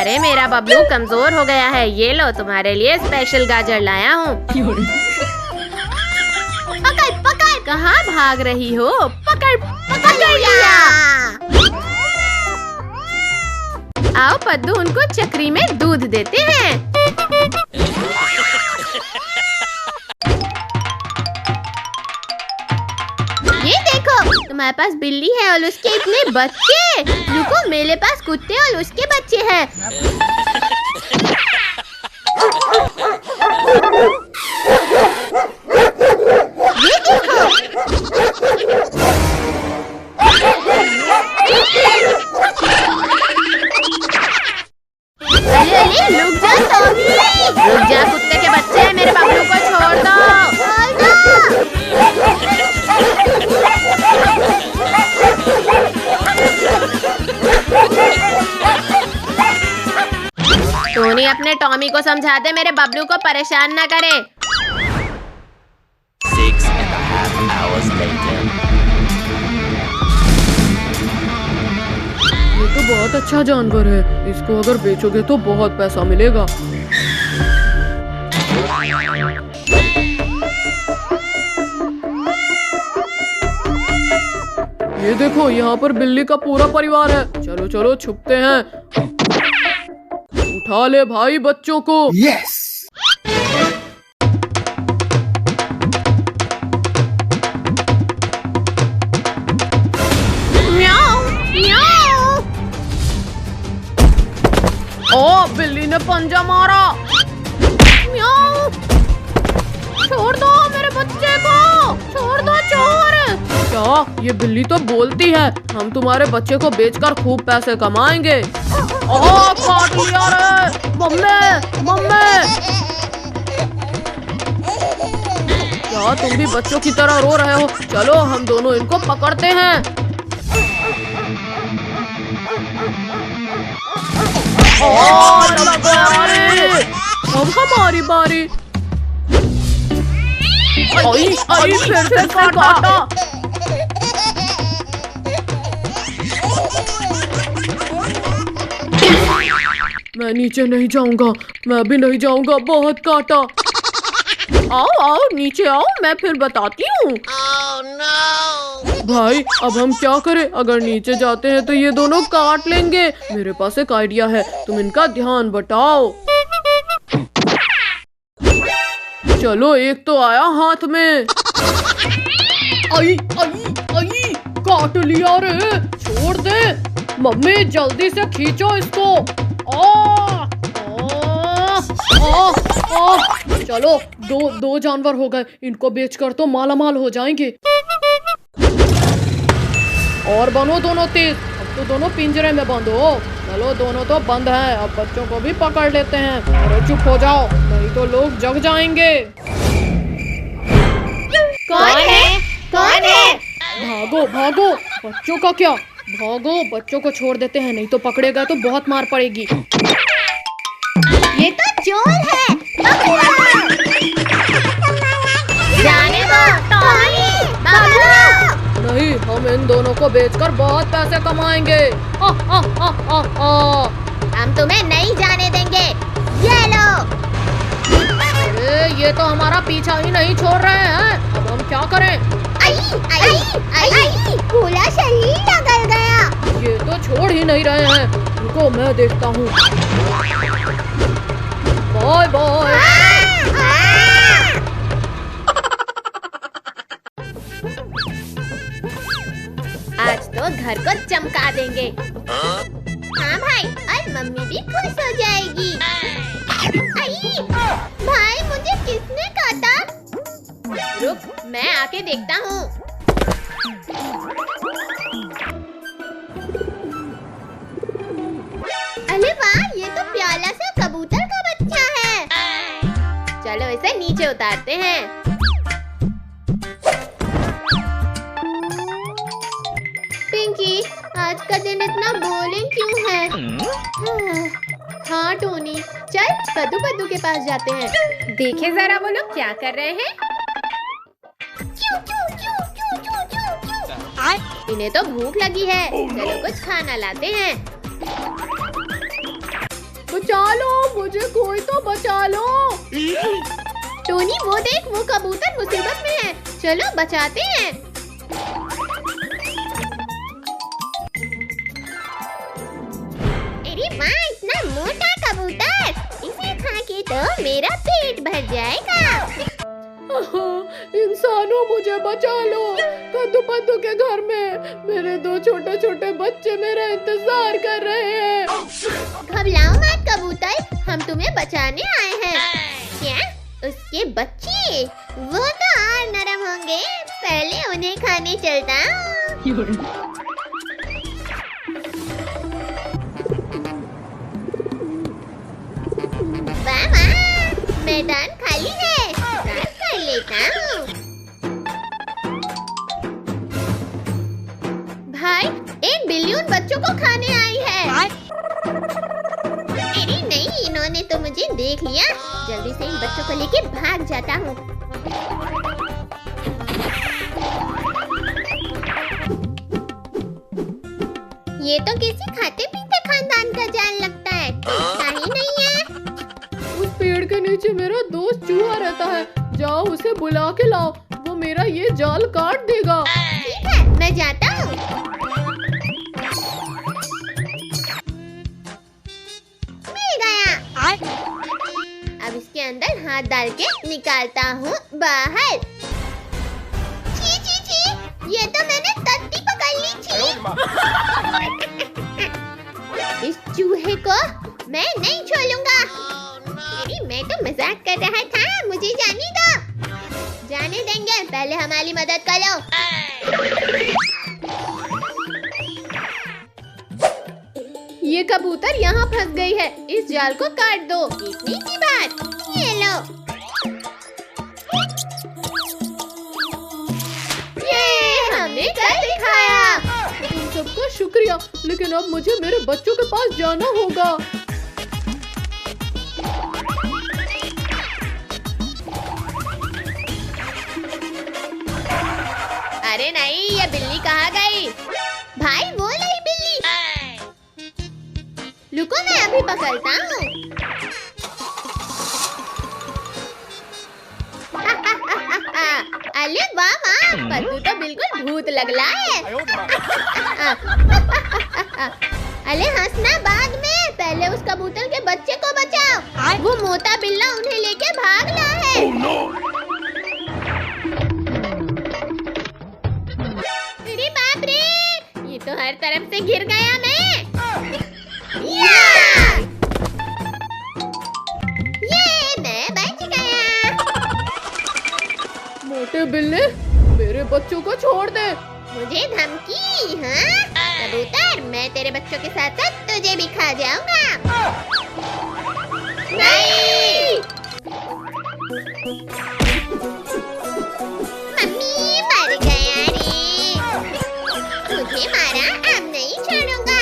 अरे मेरा बबलू कमजोर हो गया है, ये लो तुम्हारे लिए स्पेशल गाजर लाया हूँ। पकड़ पकड़, कहाँ भाग रही हो? पकड़ पकड़ लिया। आओ पद्दू, उनको चक्री में दूध देते हैं। ये देखो, तुम्हारे पास बिल्ली है और उसके इतने बच्चे। रुको, मेरे पास कुत्ते और उसके बच्चे हैं। ये देखो। अरे रुक जा टॉमी, रुक जा, कुत्ते के बच्चे, मेरे बबलू को छोड़ दो। टोनी अपने टॉमी को समझा दे मेरे बबलू को परेशान न करे। 6.5 hours later. ये तो बहुत अच्छा जानवर है, इसको अगर बेचोगे तो बहुत पैसा मिलेगा। ये देखो, यहाँ पर बिल्ली का पूरा परिवार है। चलो चलो छुपते हैं। उठा ले भाई बच्चों को। Yes! ओ, बिल्ली ने पंजा मारा। म्याऊ। छोड़ दो मेरे बच्चे को, छोड़ दो चोर। क्या ये बिल्ली तो बोलती है, हम तुम्हारे बच्चे को बेचकर खूब पैसे कमाएंगे। ओह, काट लिया रे। मम्मी मम्मी, क्या तुम भी बच्चों की तरह रो रहे हो? चलो हम दोनों इनको पकड़ते हैं। अब हमारी बारी। आई फिर से काटा। मैं नीचे नहीं जाऊंगा, मैं भी नहीं जाऊंगा, बहुत काटा। आओ आओ नीचे आओ, मैं फिर बताती हूँ। Oh, no! भाई अब हम क्या करें? अगर नीचे जाते हैं तो ये दोनों काट लेंगे। मेरे पास एक आइडिया है, तुम इनका ध्यान बटाओ। चलो, एक तो आया हाथ में। आई आई आई, काट लिया रे। छोड़ दे मम्मी, जल्दी से खींचो इसको। चलो, दो जानवर हो गए, इनको बेचकर तो मालामाल हो जाएंगे। और बनो दोनों तेज, अब तो दोनों पिंजरे में बंद हो। चलो, दोनों तो बंद हैं, अब बच्चों को भी पकड़ लेते हैं। अरे चुप हो जाओ, नहीं तो लोग जग जाएंगे। कौन है? कौन है? भागो भागो, बच्चों का क्या, भागो, बच्चों को छोड़ देते हैं, नहीं तो पकड़ेगा तो बहुत मार पड़ेगी। ये तो चोर है, जाने दो टॉमी, बबलू। नहीं, हम इन दोनों को बेचकर बहुत पैसे कमाएंगे। हम तुम्हें नहीं जाने देंगे, ये लो। अरे ये तो हमारा पीछा ही नहीं छोड़ रहे हैं, अब हम क्या करें? पूरा शरीर निकल गया। ये तो छोड़ ही नहीं रहे हैं, रुको मैं देखता हूँ। Bye bye. आज तो घर को चमका देंगे। हाँ भाई, और मम्मी भी खुश हो जाएगी। आई, भाई मुझे किसने काटा? रुक, मैं आके देखता हूँ। अरे वाह, ये तो प्याला सा कबूतर का बच्चा है। चलो इसे नीचे उतारते हैं। पिंकी, आज का दिन इतना बोरिंग क्यों है? हाँ टोनी, चल पद्दू पद्दू के पास जाते हैं। देखे जरा वो लोग क्या कर रहे हैं। इन्हें तो भूख लगी है, चलो कुछ खाना लाते हैं। बचा लो, मुझे कोई तो बचा लो। टोनी वो देख, वो कबूतर मुसीबत में है, चलो बचाते हैं। अरे वाह, इतना मोटा कबूतर, इसे खा के तो मेरा पेट भर जाएगा। इंसानों मुझे बचा लो, कद्दू पद्दू के घर में मेरे 2 छोटे छोटे बच्चे मेरा इंतजार कर रहे हैं। घबराओ मत कबूतर, हम तुम्हें बचाने आए हैं। क्या उसके बच्चे? वो तो और नरम होंगे, पहले उन्हें खाने चलता हूँ। वाह वाह, मैदान खाली है, साफ कर लेता हूँ। भाई, एक बिल्ली उन बच्चों को खाने आई है। अरे नहीं, इन्होंने तो मुझे देख लिया, जल्दी से इन बच्चों को लेके भाग जाता हूँ। ये तो किसी खाते पीते खानदान का जाल लगता है, टूटता ही नहीं है। उस पेड़ के नीचे मेरा दोस्त चूहा रहता है, जाओ उसे बुला के लाओ, वो मेरा ये जाल काट देगा। ठीक है, मैं जाता हूँ। मिल गया। अब इसके अंदर हाथ डाल के निकालता हूँ बाहर। छी छी छी, ये तो मैंने तत्ती पकड़ ली छी। इस चूहे को मैं नहीं छोड़ूंगा। अरे मैं तो मजाक कर रहा था, मुझे जाने दो। जाने देंगे, पहले हमारी मदद करो। ये कबूतर यहाँ फंस गई है, इस जाल को काट दो। इतनी सी बात, ये लो। ये हमने कर दिखाया। तुम सबका शुक्रिया, लेकिन अब मुझे मेरे बच्चों के पास जाना होगा। अरे नहीं, ये बिल्ली कहाँ गई? भाई वो रही बिल्ली। रुको, मैं अभी पकड़ता हूँ। अरे वाह वाह, पद्दू तो बिल्कुल भूत लग रहा है। अरे हंसना बाद में, पहले उस कबूतर के बच्चे को बचाओ। वो मोटा बिल्ला उन्हें लेके भाग रहा है। अरे बाप रे, ये तो हर तरफ से गिर गया मैं। ये मैं बच गया। मोटे बिल्ले, मेरे बच्चों को छोड़ दे। मुझे धमकी? हाँ कबूतर, मैं तेरे बच्चों के साथ साथ तुझे भी खा जाऊंगा। नहीं, मम्मी मर गया रे। तुझे मारा, अब नहीं छोड़ूंगा।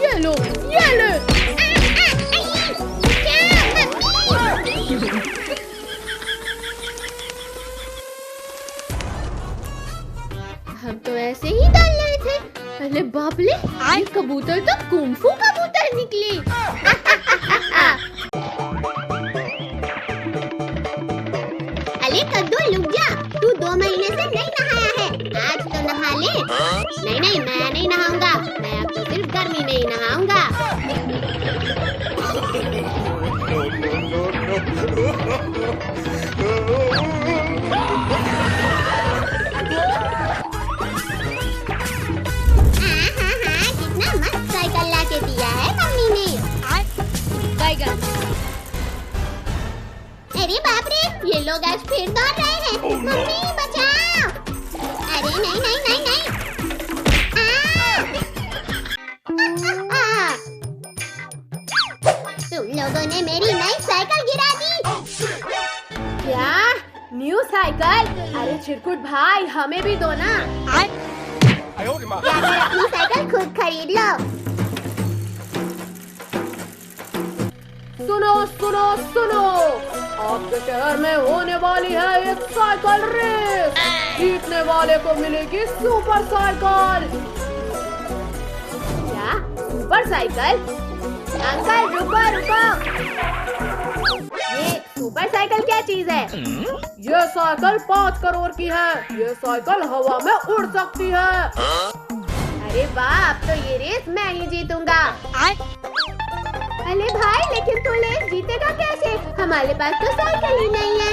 ये लो, ये ले। हम तो ऐसे ही डाल रहे थे। अरे बाप रे, ये कबूतर तो कुंफू कबूतर निकली। अरे कद्दू रुक जा, तू 2 महीने से नहीं नहाया है, आज तो नहा ले। नहीं नहीं, मैं नहीं नहाऊंगा, मैं अब तो सिर्फ गर्मी में ही नहाऊंगा। कितना मस्त साइकिल ला के दिया है मम्मी ने। अरे बाप रे, ये लोग आज फिर दौड़ रहे हैं। मम्मी बचाओ। अरे नहीं नहीं नहीं नहीं। तुम लोगों ने मेरी नई साइकिल गिरा दी। क्या? New cycle? अरे चिरकुट भाई, हमें भी दो ना। जाकर अपनी साइकिल खुद खरीद लो। सुनो सुनो सुनो, आपके शहर में होने वाली है एक साइकिल रेस। जीतने वाले को मिलेगी सुपर साइकिल। क्या सुपर साइकिल? अंकल रुको रुको, ये सुपर साइकिल क्या चीज है? ये साइकिल 5 करोड़ की है। ये साइकिल हवा में उड़ सकती है। अरे वाह, अब तो ये रेस मैं ही जीतूंगा। अरे भाई, लेकिन तू रेस जीतेगा कैसे? हमारे पास तो साइकिल ही नहीं है।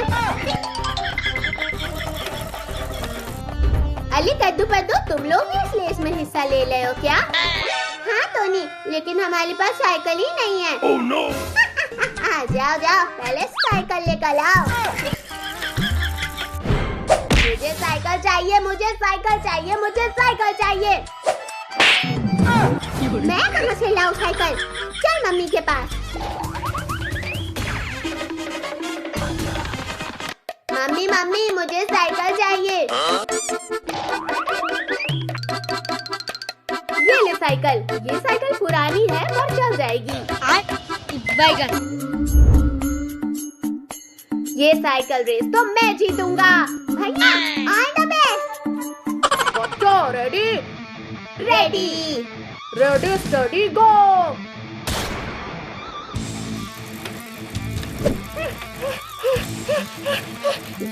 अली कद्दू पद्दू, तुम लोग भी इस रेस में हिस्सा ले रहे हो क्या? हाँ टोनी, लेकिन हमारे पास साइकिल ही नहीं है। Oh no! जाओ जाओ, पहले साइकिल लेकर आओ। मुझे साइकिल चाहिए, मुझे साइकिल चाहिए, मुझे साइकिल चाहिए। मैं कहाँ से लाऊं साइकिल? चल मम्मी के पास। मम्मी मम्मी, मुझे साइकिल चाहिए। ये ले साइकिल। ये साइकिल पुरानी है और चल जाएगी। ये साइकिल रेस तो मैं जीतूंगा। भैया, ऑल द बेस्ट। बच्चों रेडी? रेडी। रेडी स्टडी गो।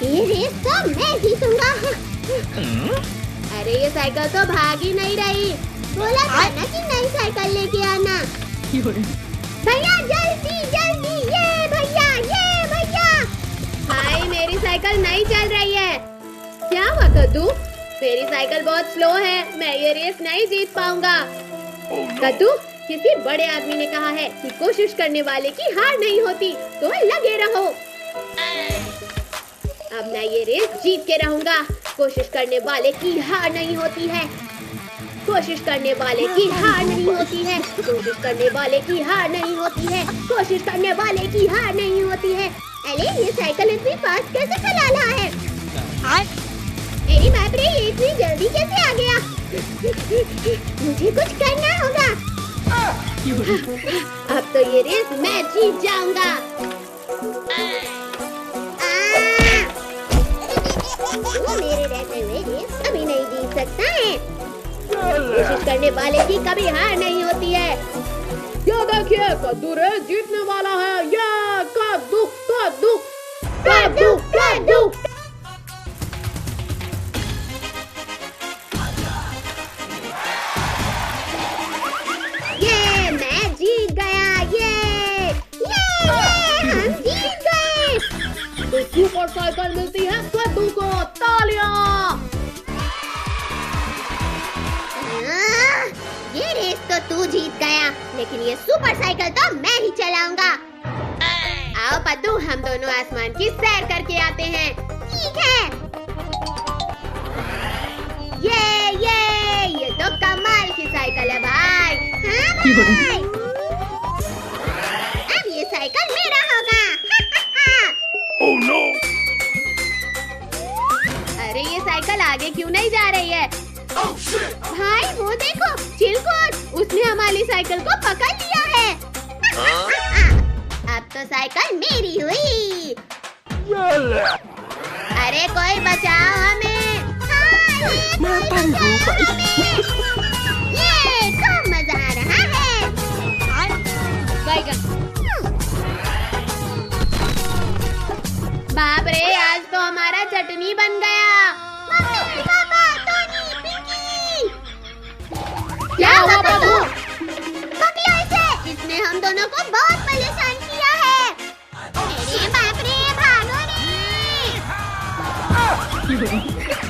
ये रेस तो मैं जीतूंगा। अरे ये साइकिल तो भाग ही नहीं रही। बोला था ना कि नई साइकिल लेके आना। भैया जल्दी जल्दी, ये भैया, ये भैया। भाई मेरी साइकिल नहीं चल रही है। क्या हुआ कद्दू? मेरी साइकिल बहुत स्लो है, मैं ये रेस नहीं जीत पाऊंगा। कद्दू, किसी बड़े आदमी ने कहा है कि कोशिश करने वाले की हार नहीं होती, तो लगे रहो। अब मैं ये रेस जीत के रहूंगा। कोशिश करने वाले की हार नहीं होती है। कोशिश करने वाले की हार नहीं होती है। कोशिश करने वाले की हार नहीं होती है। कोशिश करने वाले की हार नहीं होती है। अरे ये साइकिल इतनी फास्ट कैसे चला रहा है? अरे बाप रे, ये इतनी जल्दी कैसे आ गया? मुझे कुछ करना होगा। अब तो ये रेस मैं जीत जाऊंगा। वो मेरे रहते हुए रेस कभी नहीं जीत सकता है। कोशिश करने वाले की कभी हार नहीं होती है। ये देखिए, कद्दू रेस जीतने वाला है। ये कद्दू कद्दू कद्दू कद्दू। ये मैं जीत गया। ये हम जीत गए। तो सुपर साइकिल मिलती है कद्दू को। तालियां। ये रेस तो तू जीत गया, लेकिन ये सुपर साइकिल तो मैं ही चलाऊंगा। आओ पद्दू, हम दोनों आसमान की सैर करके आते हैं। ठीक है। ये तो कमाल की साइकिल है भाई। हाँ भाई। अब ये साइकिल मेरा होगा। Oh no! अरे ये साइकिल आगे क्यों नहीं जा रही है? Oh shit! भाई वो देखो, चिलकोट, उसने हमारी साइकिल को पकड़ लिया है। अब तो साइकिल मेरी हुई। अरे कोई बचाओ हमें। ये खूब मजा आ रहा है। बाप रे, आज तो हमारा चटनी बन गया। मम्मी, पापा, टोनी, पिंकी। क्या हुआ बाबू? पकड़ो इसे। इसने हम दोनों को बहुत परेशान किया है। अरे बाप रे, भागो रे।